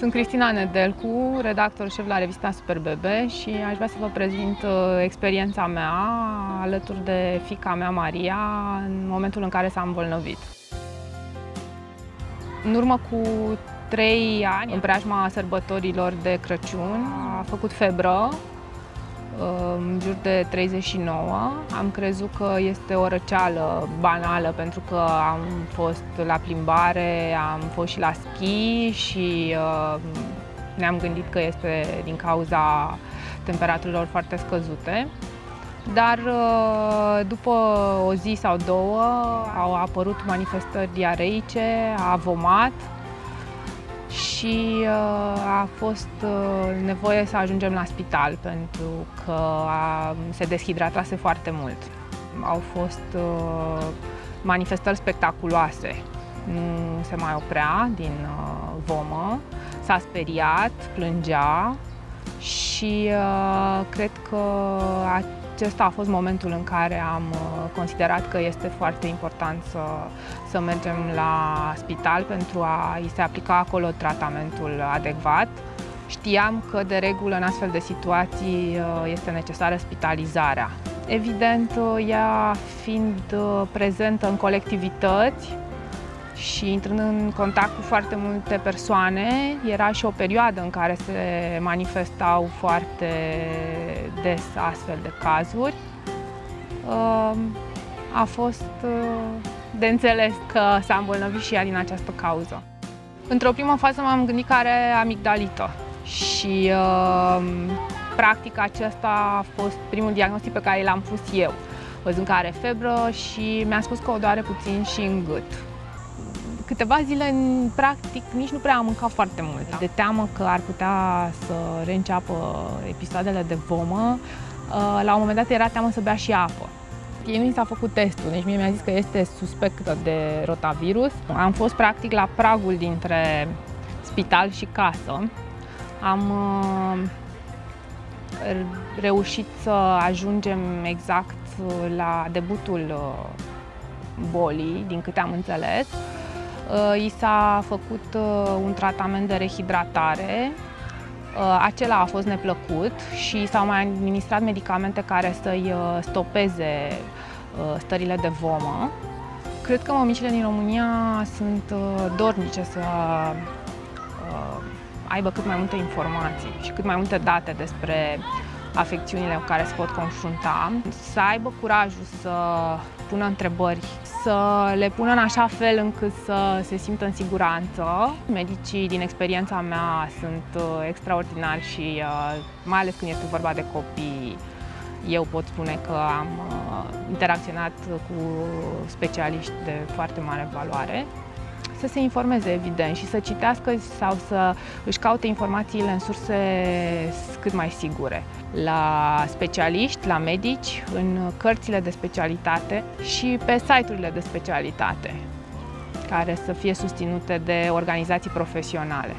Sunt Cristina Nedelcu, redactor șef la revista Super Bebe și aș vrea să vă prezint experiența mea alături de fiica mea, Maria, în momentul în care s-a îmbolnăvit. În urmă cu 3 ani, în preajma sărbătorilor de Crăciun, a făcut febră, în jur de 39. Am crezut că este o răceală banală pentru că am fost la plimbare, am fost și la schi și ne-am gândit că este din cauza temperaturilor foarte scăzute. Dar după o zi sau două au apărut manifestări diareice, a vomat și a fost nevoie să ajungem la spital pentru că se deshidratase foarte mult. Au fost manifestări spectaculoase. Nu se mai oprea din vomă, s-a speriat, plângea și cred că acesta a fost momentul în care am considerat că este foarte important să mergem la spital pentru a-i se aplica acolo tratamentul adecvat. Știam că de regulă în astfel de situații este necesară spitalizarea. Evident, ea fiind prezentă în colectivități și intrând în contact cu foarte multe persoane, era și o perioadă în care se manifestau foarte des astfel de cazuri. A fost de înțeles că s-a îmbolnăvit și ea din această cauză. Într-o primă fază m-am gândit că are amigdalită și practic acesta a fost primul diagnostic pe care l-am pus eu, văzând că are febră și mi-a spus că o doare puțin și în gât. Câteva zile, practic, nici nu prea am mâncat foarte mult. De teamă că ar putea să reînceapă episoadele de vomă, la un moment dat era teamă să bea și apă. Ei nu i s-a făcut testul, deci mie mi-a zis că este suspectă de rotavirus. Am fost practic la pragul dintre spital și casă. Am reușit să ajungem exact la debutul bolii, din câte am înțeles. I s-a făcut un tratament de rehidratare, acela a fost neplăcut și s-au mai administrat medicamente care să-i stopeze stările de vomă. Cred că mămicile din România sunt dornice să aibă cât mai multe informații și cât mai multe date despre afecțiunile cu care se pot confrunta, să aibă curajul să pună întrebări, să le pună în așa fel încât să se simtă în siguranță. Medicii din experiența mea sunt extraordinari și mai ales când este vorba de copii, eu pot spune că am interacționat cu specialiști de foarte mare valoare. Să se informeze, evident, și să citească sau să își caute informațiile în surse cât mai sigure. La specialiști, la medici, în cărțile de specialitate și pe site-urile de specialitate, care să fie susținute de organizații profesionale.